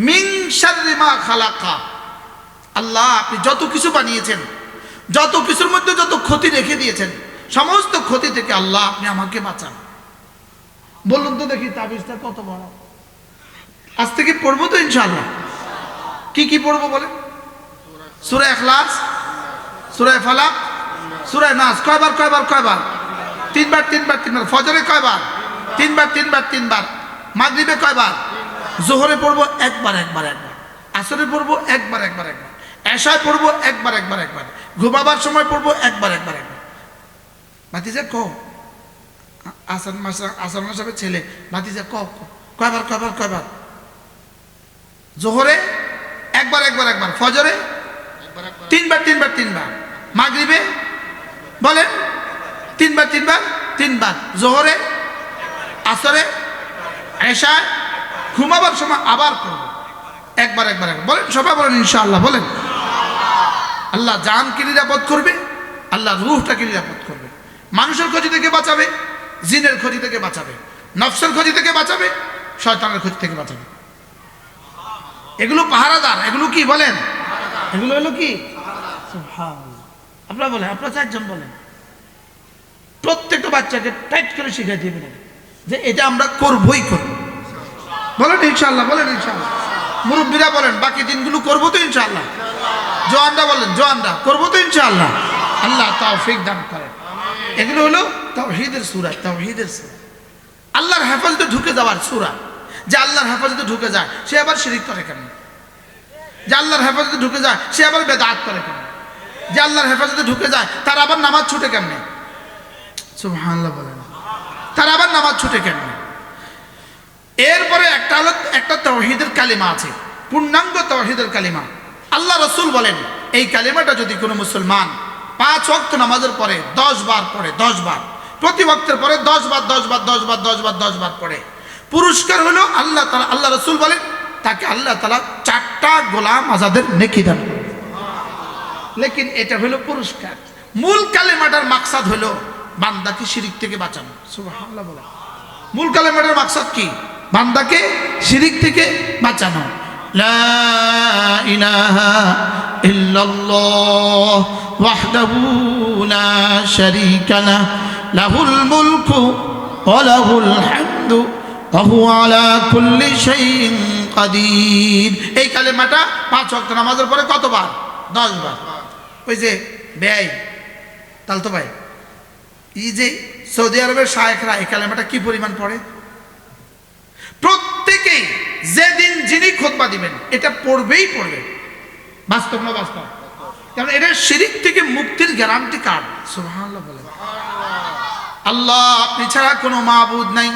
Speaker 1: মিন শাররি মা খালাকা আল্লাহ আপনি যত কিছু বানিয়েছেন যত কিছুর মধ্যে যত ক্ষতি রেখে দিয়েছেন সমস্ত ক্ষতি থেকে আল্লাহ আপনি আমাকে বাঁচান বলুন তো দেখি তাবিজটা কত বড় আজ থেকে পড়বো তো ইনশাআল্লাহ কি পড়বো বলেন সূরা ইখলাস সূরা ফালাক সূরা নাস কয়বার তিনবার ফজরে কয়বার তিনবার মাগরিবে কয়বার যোহরে পড়বো একবার আসরে পড়বো একবার এশায় পড়বো একবার ঘুমাবার সময় পড়বো একবার ভাতিজা আসান সাহেবের ছেলে ভাতিজা কয়বার যোহরে একবার ফজরে তিনবার মাগরিবে বলেন তিনবার যোহরে আসরে, এশায়, ঘুমাবার সময় আবার করব। একবার বলেন, সবাই বলেন ইনশাআল্লাহ। বলেন আল্লাহ জানকে নিরাপদ করবে, আল্লাহ রূহটাকে নিরাপদ করবে। মানুষের ক্ষতি থেকে বাঁচাবে, জিনের ক্ষতি থেকে বাঁচাবে, নফসের ক্ষতি থেকে বাঁচাবে, শয়তানের ক্ষতি থেকে বাঁচাবে। এগুলো পাহারাদার। এগুলো কি বলেন? এগুলো হলো কি? আপনারা বলেন, আপনারা চারজন বলেন। প্রত্যেকটা বাচ্চাকে টাইট করে শিখাই দিবেন যে এটা আমরা করবই করব। বলেন ইনশাআল্লাহ। বলেন ইনশাআল্লাহ। মুরব্বীরা বলেন বাকি দিনগুলো করবো তো ইনশাআল্লাহ। জওয়ানরা বলেন জওয়ানরা করবো তো ইনশাআল্লাহ। আল্লাহ তৌফিক দান করেন। এগুলো হলো তাওহীদের সূরা, তাওহীদের সূরা, আল্লাহর হেফাজতে ঢুকে যাওয়ার সূরা। যে আল্লাহর হেফাজতে ঢুকে যায় সে আবার শিরিক করে কেন? যে আল্লাহর হেফাজতে ঢুকে যায় সে আবার বেদাত করে কেন? যে আল্লাহর হেফাজতে ঢুকে যায় তার আবার নামাজ ছুটে কেমনে? সুবহানাল্লাহ বলেন। তার আবার নামাজ ছুটে কেমনে? এরপরে একটা তাওহীদের কালিমা আছে, পূর্ণাঙ্গ তাওহীদের কালিমা। আল্লাহ রাসূল বলেন এই কালিমাটা যদি কোনো মুসলমান 5 ওয়াক্ত নামাজের পরে 10 বার পড়ে, 10 বার, প্রতি ওয়াক্তের পরে 10 বার 10 বার 10 বার 10 বার 10 বার পড়ে, পুরস্কার হলো আল্লাহ তাআলা, আল্লাহ রাসূল বলেন তাকে আল্লাহ তাআলা 4টা গোলাম আজাদের নেকি দান করবে। লেকিন এটা হলো পুরস্কার। মূল কালিমাটার মাকসাদ হলো বান্দাকে শিরিক থেকে বাঁচানো। সুবহানাল্লাহ বলে। মূল কালিমাটার মাকসাদ কি? বান্দাকে শিরিক থেকে বাঁচানো। লা ইলাহা ইল্লাল্লাহ ওয়াহদাহু লা শারীকা লাহ লাহুল মুলকু ওয়া লাহুল হামদু ওয়া হুয়া আলা কুল্লি শাইইন কাদির। এই কালিমাটা 5 ওয়াক্ত নামাজের পরে কতবার? 10 বার। ওই যে ভাই তালতো ভাই, এই যে সৌদি আরবের শায়েখরা এই কালেমাটা কি পরিমাণ পড়ে? প্রত্যেকেই যেদিন যিনি খুতবা দিবেন এটা পড়বেই পড়বে। বাস্তব না বাস্তব? কারণ এটা শিরিক থেকে মুক্তির গ্যারান্টি কার্ড। সুবহানাল্লাহ বলেন। আল্লাহ আপনি ছাড়া কোনো মাবুদ নাই,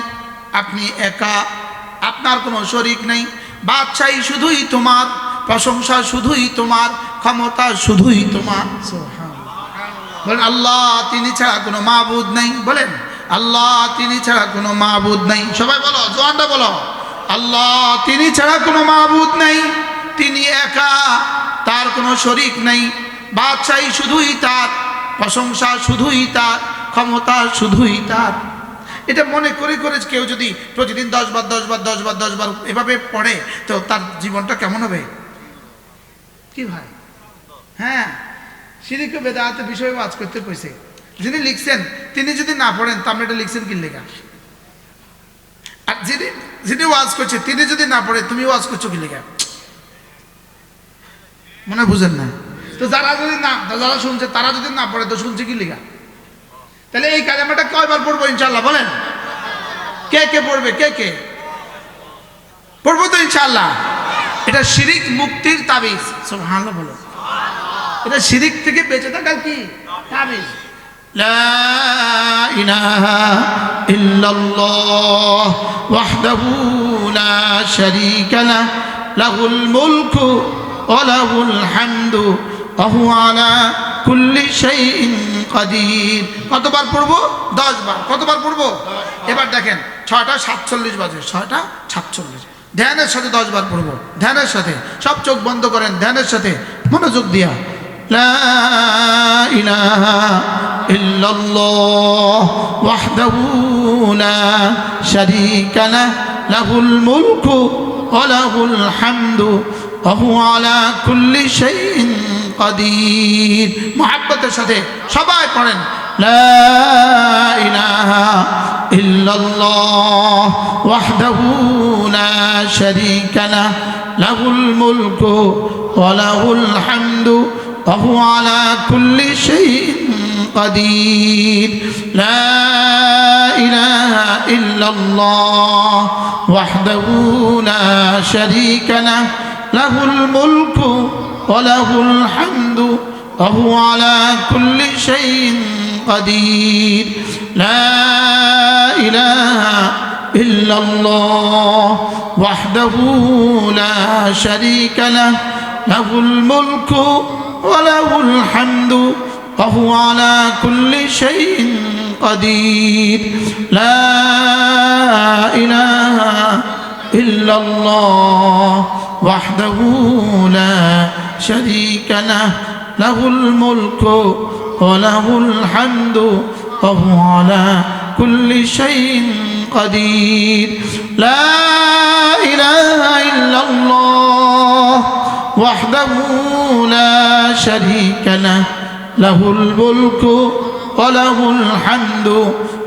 Speaker 1: আপনি একা, আপনার কোনো শরীক নাই, বাদশাহী শুধুই তোমার, প্রশংসা শুধুই তোমার, ক্ষমতা শুধুই তোমার। বলেন আল্লাহ তিনি ছাড়া কোনো মাবুদ নাই। বলেন আল্লাহ তিনি ছাড়া কোনো মাবুদ নাই। সবাই বলো, জওয়ানরা বলো, আল্লাহ তিনি ছাড়া কোনো মাবুদ নাই, তিনি একা, তার কোনো শরীক নাই, বাদশাহী শুধুই তার, প্রশংসা শুধুই তার, ক্ষমতা শুধুই তার। এটা মনে করে করে কেউ যদি প্রতিদিন 10 বার 10 বার 10 বার 10 বার এভাবে পড়ে তো তার জীবনটা কেমন হবে? কি ভাই? হ্যাঁ, শিরিক ও বেদাতের বিষয়ে ওয়াজ করতে কইছে। যিনি লিখছেন তিনি যদি না পড়েন তা আপনি এটা লিখছেন কি লেখা? আর যিনি ওয়াজ করছে তিনি যদি না পড়ে তুমি ওয়াজ করছো কি লেখা? মনে বুঝেন না তো? যারা শুনছে তারা যদি না পড়ে তো শুনছে কি লেখা? তাহলে এই কালেমাটা কয়বার পড়বো ইনশাআল্লাহ? বলেন কে কে পড়বে? কে পড়বো তো ইনশাআল্লাহ? এটা শিরিক মুক্তির তাবিজ। সুবহানাল্লাহ বলো। এটা শিরিক থেকে বেঁচে থাকার কি তাবিজ। লা ইলাহা ইল্লাল্লাহ ওয়াহদাহু লা শারীকা লাহ লাহুল মুলকু ওয়া লাহুল হামদু ওয়া হুয়া আলা কুল্লি শাইইন কাদির। কতবার পড়বো? 10 বার। কতবার পড়বো? এবার দেখেন 6টা 47 বাজে, 6টা 47। ধ্যানের সাথে 10 বার পড়বো, ধ্যানের সাথে। সব চোখ বন্ধ করেন, ধ্যানের সাথে মনোযোগ দিয়া। লা ইলাহা ইল্লাল্লাহ ওয়াহদাহু লা শারীকা লাহ লাহুল মুলকু ওয়া লাহুল হামদু ওয়া হুয়া আলা কুল্লি শাইইন কাদির। মুহাব্বতের সাথে সবাই পড়েন লা ইলাহা ইল্লাল্লাহ ওয়াহদাহু লা শারীকা লাহ লাহুল মুলকু ওয়া লাহুল হামদু ওয়া হুয়া আলা কুল্লি শাইইন কাদির। লা ইলাহা ইল্লাল্লাহ ওয়াহদাহু লা শারীকা লাহ লাহুল মুলকু ওয়া লাহুল হামদু ওয়া হুয়া আলা কুল্লি শাইইন কাদির। লা ইলাহা ইল্লাল্লাহ ওয়াহদাহু লা শারীকা লাহ লাহুল মুলকু ওয়া লাহুল হামদু وهو على كل شيء قدير لا إله إلا الله وحده لا شريك له له الملك وله الحمد وهو على كل شيء قدير لا إله إلا الله وحده لا شريك له له الملك وله الحمد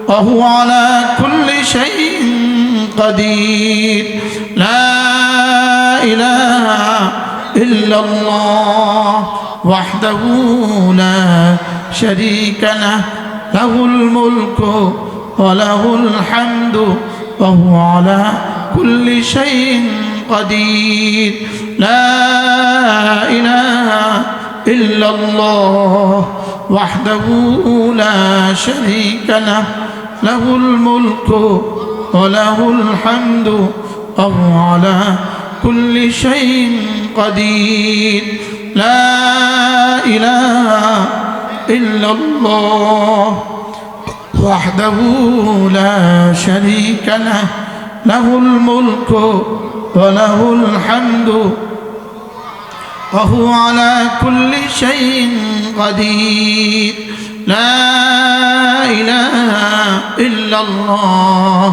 Speaker 1: وهو على كل شيء قدير لا إله إلا الله وحده لا شريك له له الملك وله الحمد وهو على كل شيء قدير لا إله إلا الله وحده لا شريك له له الملك وله الحمد وهو على كل شيء قدير لا إله إلا الله وحده لا شريك له له الملك وله الحمد وهو على كل شيء قدير لا إله إلا الله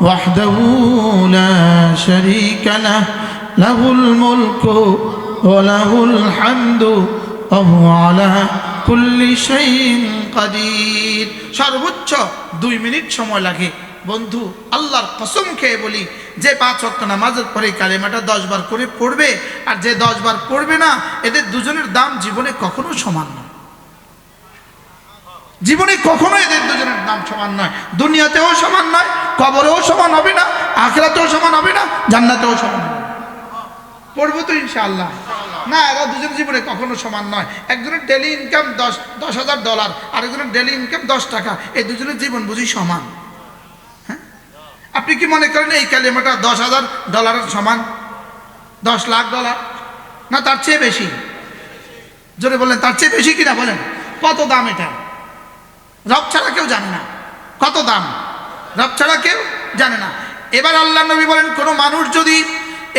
Speaker 1: وحده لا شريك له له الملك وله الحمد وهو على كل شيء قدير সর্বোচ্চ 2 মিনিট সময় লাগে বন্ধু আল্লাহর কসম খেয়ে বলি যে 5 ওয়াক্ত নামাজের পরে কালেমাটা 10 বার করে পড়বে আর যে 10 বার পড়বে না এদের দুজনের দাম জীবনে কখনো সমান নয় জীবনে কখনো এদের দুজনের দাম সমান নয় দুনিয়াতেও সমান নয় কবরেও সমান হবে না আখিরাতেও সমান হবে না জান্নাতেও সমান হবে পড়বো তো ইনশাআল্লাহ না এরা দুজন জীবনে কখনো সমান নয় একজনের ডেইলি ইনকাম $10,000 আরেকজনের ডেইলি ইনকাম 10 টাকা এই দুজনের জীবন বুঝি সমান হ্যাঁ আপনি কি মনে করেন এই কালেমাটা $10,000 সমান $10 লাখ না তার চেয়ে বেশি জোরে বলেন তার চেয়ে বেশি কিনা বলেন কত দাম এটা রব ছাড়া কেউ জানে না কত দাম রব ছাড়া কেউ জানে না এবার আল্লাহ নবী বলেন কোন মানুষ যদি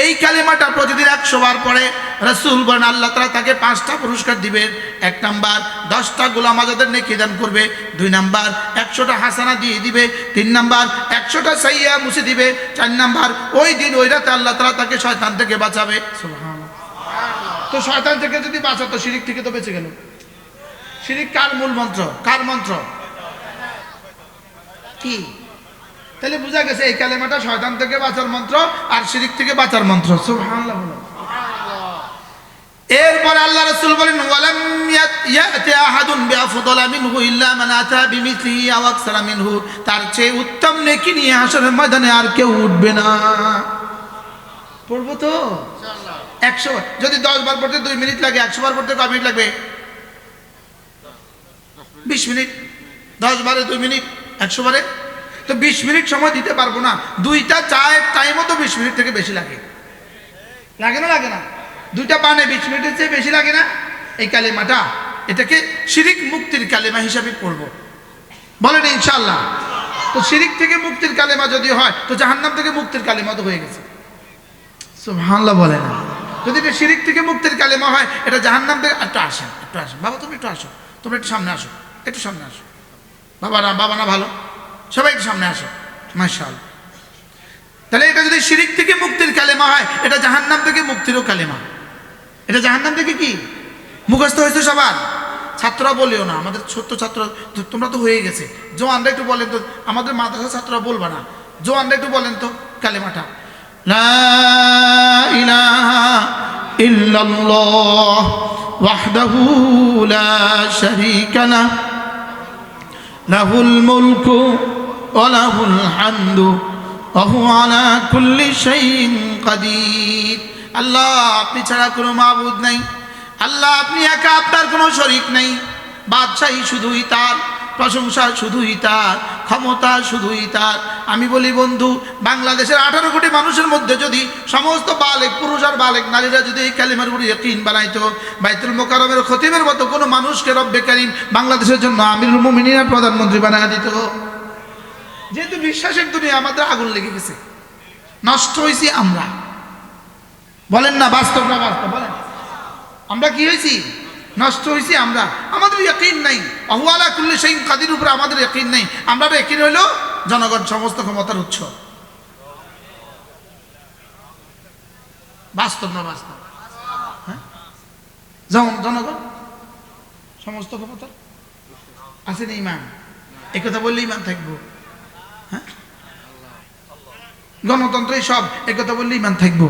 Speaker 1: এই কালেমাটা প্রতিদিন 100 বার পড়ে রাসূল বলেন আল্লাহ তাআলা তাকে 5টা পুরস্কার দিবেন 1 নাম্বার 10টা গোলাম আজাদের নেকি দান করবে 2 নাম্বার 100টা হাসানা দিয়ে দিবে 3 নাম্বার 100টা সাইয়্যা মুছে দিবে 4 নাম্বার ওই দিন ওই রাতে আল্লাহ তাআলা তাকে শয়তান থেকে বাঁচাবে সুবহানাল্লাহ তো শয়তান থেকে যদি বাঁচাতো শিরক থেকে তো বেঁচে গেল শিরক কার মূল মন্ত্র কার মন্ত্র কি তাহলে বোঝা গেছে এই কালেমাটা শয়তান থেকে বাঁচার মন্ত্র আর শিরক থেকে বাঁচার মন্ত্র সুবহানাল্লাহ এরপর আল্লাহ রাসূল বলেন ওয়ালাম ইয়াতি আহাদুন বিআফদালা মিনহু ইল্লা মান আতা বিমিসলিহি আও আকসারা মিনহু তার চেয়ে উত্তম নেকি নিয়ে হাশরের ময়দানে আর কেউ উঠবে না পড়বো তো ইনশাআল্লাহ 100 যদি 10 বার পড়তে 2 মিনিট লাগে 100 বার পড়তে কয় মিনিট লাগবে 20 মিনিট 10 বারে 2 মিনিট 100 বারে তো 20 মিনিট সময় দিতে পারবো না দুইটা চায়ের টাইমও তো 20 মিনিট থেকে বেশি লাগে লাগে না দুইটা পানে 20 মিনিটের চেয়ে বেশি লাগে না এই কালেমাটা এটাকে শিরক মুক্তির কালেমা হিসাবে পড়ব বলেন ইনশাআল্লাহ তো শিরক থেকে মুক্তির কালেমা যদি হয় তো জাহান্নাম থেকে মুক্তির কালেমা তো হয়ে গেছে সুবহানাল্লাহ বলেন যদি এটা শিরক থেকে মুক্তির কালেমা হয় এটা জাহান্নাম থেকে একটু আসেন বাবা তুমি একটু আসো তোমরা একটু সামনে আসো বাবা না ভালো সবাই একটু সামনে আসো মাশাআল্লাহ তাহলে এটা যদি শিরক থেকে মুক্তির কালেমা হয় এটা জাহান্নাম থেকে মুক্তিরও কালেমা এটা জাহান্নাম থেকে কি মুখস্থ হয়েছে সবার ছাত্ররা বলিও না আমাদের ছোট্ট ছাত্র তোমরা তো হয়ে গেছে জোয়ানরা একটু বলেন তো আমাদের মাদ্রাসা ছাত্ররা বলবা না জোয়ানরা একটু বলেন তো কালেমাটা লা ইলাহা ইল্লাল্লাহ ওয়াহদাহু লা শারীকা লাহ লাহুল মুলকু ওয়া লাহুল হামদু ওয়া হুয়া আলা কুল্লি শাইইন কাদির আল্লাহ আপনি ছাড়া কোনো মাবুদ নাই আল্লাহ আপনি একা আপনার কোনো শরীক নাই বাদশাহী শুধুই তার প্রশংসা শুধুই তার, ক্ষমতা শুধুই তার। আমি বলি বন্ধু, বাংলাদেশের 18 কোটি মানুষের মধ্যে যদি সমস্ত বালেক পুরুষ আর বালেক নারীরা যদি এই কালিমার উপরে ইয়াকিন বানাইতো, বাইতুল মোকাররমের খতিবের মতো কোনো মানুষকে রব্বে কারীম বাংলাদেশের জন্য আমিরুল মুমিনিন আর প্রধানমন্ত্রী বানায় দিত। যেহেতু বিশ্বাসের দুনিয়া আমাদের আগুন লেগে গেছে, নষ্ট হয়েছি আমরা। বলেন না বাস্তব না বাস্তব? বলেন আমরা কি হয়েছি? নষ্ট হয়েছি আমরা। আমাদের ইয়াকিন নাই, আল্লাহু আলা কুল্লি শাইইন কাদির উপরে আমাদের ইয়াকিন নাই। আমরা ইয়াকিন হইল জনগণ সমস্ত ক্ষমতার উৎস। বাস্তব না বাস্তব? হ্যাঁ, জনগণ সমস্ত ক্ষমতার আছে না? ইমান, একথা বললে ইমান থাকবো। হ্যাঁ, গণতন্ত্রই সব, একথা বললে ইমান থাকবো।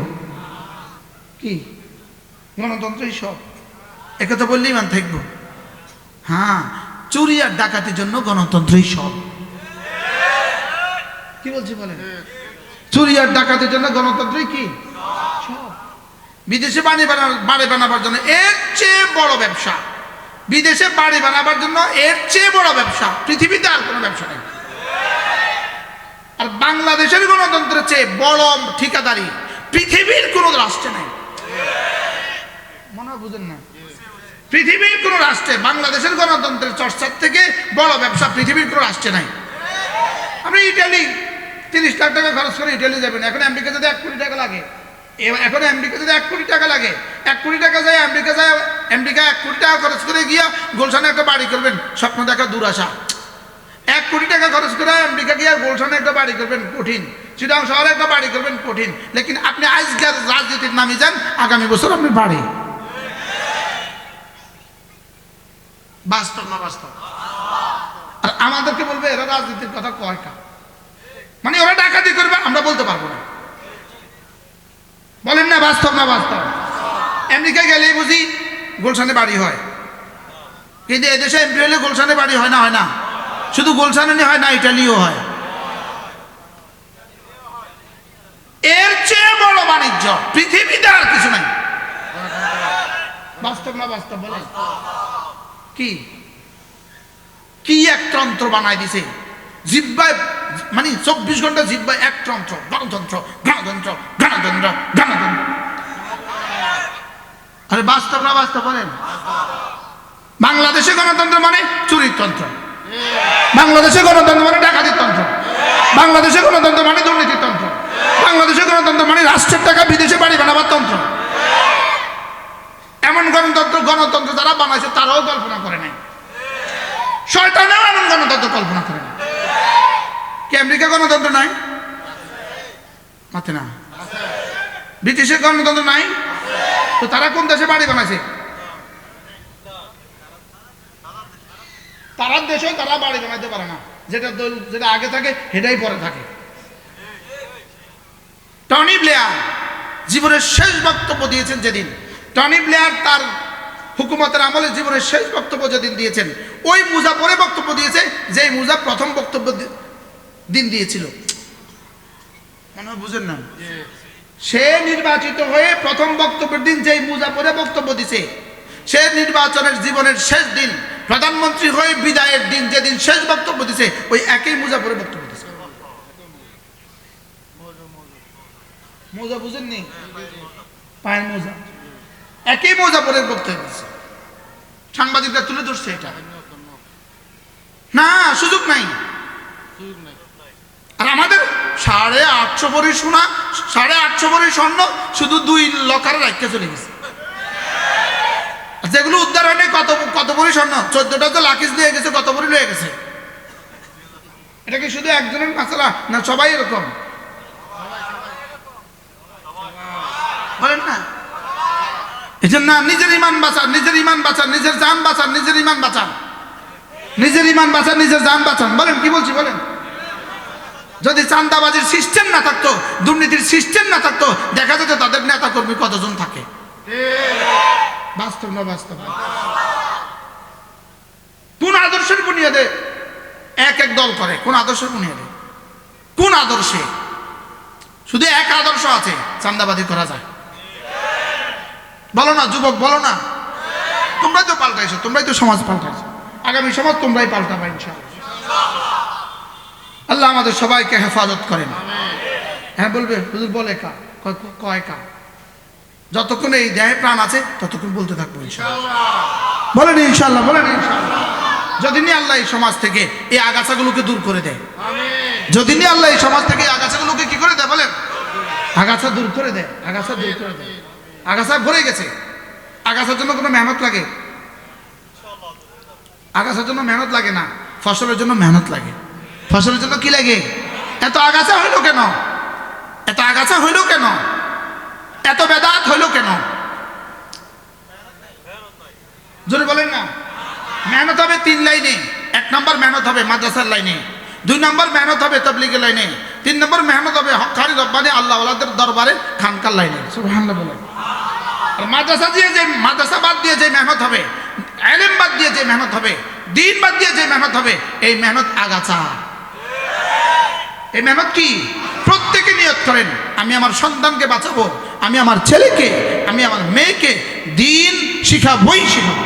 Speaker 1: কি গণতন্ত্রই সব, একথা বললে ইমান থাকবো? হ্যাঁ, চুরি আর ডাকাতির জন্য গণতন্ত্রই সব। কি বলছি বলেন? চুরি আর ডাকাতির জন্য গণতন্ত্রই কি সব। বিদেশে বাড়ি বানাবার জন্য এর চেয়ে বড় ব্যবসা, বিদেশে বাড়ি বানাবার জন্য এর চেয়ে বড় ব্যবসা পৃথিবীতে আর কোনো ব্যবসা নেই। আর বাংলাদেশের গণতন্ত্রের চেয়ে বড় ঠিকাদারি পৃথিবীর কোনো রাষ্ট্রে নাই। মনে হয় বুঝেন না? পৃথিবীর কোন রাষ্ট্রে বাংলাদেশের গণতন্ত্রের চর্চার থেকে বড় ব্যবসা পৃথিবীর কোন রাষ্ট্রে নাই। আপনি ইটালি 30 লাখ টাকা খরচ করে ইটালি যাবেন, এখন আমেরিকা যদি 1 কোটি টাকা লাগে, এখন আমেরিকা যদি 1 কোটি টাকা লাগে, 1 কোটি টাকা যায় আমেরিকা 1 কোটি টাকা খরচ করে গিয়া গুলশানে একটা বাড়ি করবেন, স্বপ্ন দেখা দুরাশা। 1 কোটি টাকা খরচ করে আমেরিকা গিয়া গুলশানে একটা বাড়ি করবেন কঠিন, চিটাগাং শহরে একটা বাড়ি করবেন কঠিন। লেকিন আপনি আজকের রাজনীতির নামে যান, আগামী বছর আপনি বাড়ি। বাস্তব না বাস্তব? আর আমাদেরকে বলবে এরা রাজনীতির কথা কয় কা, মানে ওরা ডাকাতি করবে, আমরা বলতে পারবো না। বলেন না বাস্তব না বাস্তব? আমেরিকা গেলেই বুঝি গুলশানে বাড়ি হয়, কিন্তু এদেশে এমপি হলে গুলশানে বাড়ি হয় না? হয় না? শুধু গুলশানে হয় না, ইটালিও হয়। এর চেয়ে বড় বাণিজ্য পৃথিবীতে আর কিছু নাই। বাস্তব না বাস্তব? বলেন কি কি এক তন্ত্র বানাই দিছে জিব্বায়, মানে 24 ঘন্টা জিব্বায় এক তন্ত্র, গণতন্ত্র গণতন্ত্র গণতন্ত্র গণতন্ত্র। আরে বাস্তব না বাস্তব? বলেন বাংলাদেশে গণতন্ত্র মানে চুরির তন্ত্র, বাংলাদেশে গণতন্ত্র মানে ডাকাতির তন্ত্র, বাংলাদেশে গণতন্ত্র মানে দুর্নীতির তন্ত্র, বাংলাদেশে গণতন্ত্র মানে রাষ্ট্রের টাকা বিদেশে বাড়ি বানাবার তন্ত্র। এমন গণতন্ত্র যারা বানাইছে তারাও কল্পনা করে নাই, শয়তানেও এমন গণতন্ত্র কল্পনা করে না। কি আমেরিকা গণতন্ত্র নাই? মাথে না? ব্রিটিশের গণতন্ত্র নাই? তো তারা কোন দেশে বাড়ি বানাইছে? তারা দেশে তারা বাড়ি বানাইতে পারে না, যেটা আগে থাকে সেটাই পরে থাকে। টনি ব্লেয়ার জীবনের শেষ বক্তব্য দিয়েছেন যেদিন, টনি ব্লেয়ার তার হুকুমতের আমলে জীবনের শেষ বক্তব্য যেদিন দিয়েছেন, ওই মুজা পরে বক্তব্য দিয়েছে যে মুজা প্রথম বক্তব্য দিন দিয়েছিল। মনে হয় বুঝেন না? সে নির্বাচিত হয়ে প্রথম বক্তব্যের দিন যেই মুজা পরে বক্তব্য দিছে, সে নির্বাচনের জীবনের শেষ দিন প্রধানমন্ত্রী হয়ে বিদায়ের দিন যেদিন শেষ বক্তব্য দিছে, ওই একই মুজা পরে বক্তব্য দিছে। মোজা বুঝেননি? পায়ের মোজা, একই মোজা পরে বক্তব্য দিছে। সাংবাদিকরা তুলে ধরছে এটা না, সুযোগ নাই। আর আমাদের 850 ভরি সোনা, 850 ভরি স্বর্ণ শুধু 2 লকারে রাখতে চলে গেছে। যেগুলো উদ্ধার হয়নি, কত ভরি স্বর্ণ? 14টা তো লাকিজ দিয়ে গেছে, কত ভরি লয়ে গেছে? এটা কি শুধু একজনের মাসালা না সবাই এরকম? বলেন না? এজন্য নিজের ইমান বাঁচান, নিজের ইমান বাঁচান, নিজের জান বাঁচান, নিজের ইমান বাঁচান, নিজের ইমান বাঁচান, নিজের জান বাঁচান। বলেন কি বলছি? বলেন যদি চাঁদাবাজির সিস্টেম না থাকতো, দুর্নীতির সিস্টেম না থাকতো, দেখা যেত তাদের নেতা কর্মী কতজন থাকে। বাস্তব না বাস্তব? কোন আদর্শের বুনিয়াদে এক দল করে? কোন আদর্শের বুনিয়াদে? কোন আদর্শে? শুধু এক আদর্শ আছে, চাঁদাবাজি করা যায়। বলো না যুবক, বলো না। তোমরাই তো পাল্টাইছো, তোমরাই তো সমাজ পাল্টাইছো। আগামী সমাজ তোমরাই পাল্টাবা ইনশাআল্লাহ। আল্লাহ আমাদের সবাইকে হেফাজত করেন। হ্যাঁ বলবে হুজুর বলে কা কয় কা, যতক্ষণ এই দেহে প্রাণ আছে ততক্ষণ বলতে থাকবো ইনশাআল্লাহ। বলেন ইনশাআল্লাহ, বলেন ইনশাআল্লাহ। যদি নি আল্লাহ এই সমাজ থেকে এই আগাছাগুলোকে দূর করে দেয়, যদি নি আল্লাহ এই সমাজ থেকে এই আগাছাগুলোকে কি করে দেয় বলেন, আগাছা দূর করে দেয়, আগাছা দূর করে দেয়। আগাছা ভরে গেছে, আগাছার জন্য কোনো মেহনত লাগে? আগাছার জন্য মেহনত লাগে না, ফসলের জন্য মেহনত লাগে। ফসলের জন্য কি লাগে? এত আগাছা হইল কেন? এত আগাছা হইল কেন? এত বেদাত হইল কেন? যদি বলেন না, মেহনত হবে 3 লাইনে। 1 নম্বর মেহনত হবে মাদ্রাসার লাইনে, 2 নম্বর মেহনত হবে তাবলীগের লাইনে, 3 নম্বর মেহনত হবে হক্কানি রব্বানি আল্লাহ ওয়ালাদের দরবারে খানকার লাইনে। সুবহানাল্লাহ বলেন। আর মাদ্রাসা দিয়ে যে, মাদ্রাসা বাদ দিয়ে যে মেহনত হবে, ইলম বাদ দিয়ে যে মেহনত হবে, দ্বীন বাদ দিয়ে যে মেহনত হবে, এই মেহনত আগাছা। এই মেহনত কি? প্রত্যেকে নিয়ত করেন, আমি আমার সন্তানকে বাঁচাবো, আমি আমার ছেলেকে, আমি আমার মেয়েকে দ্বীন শিখাবই শিখাবো।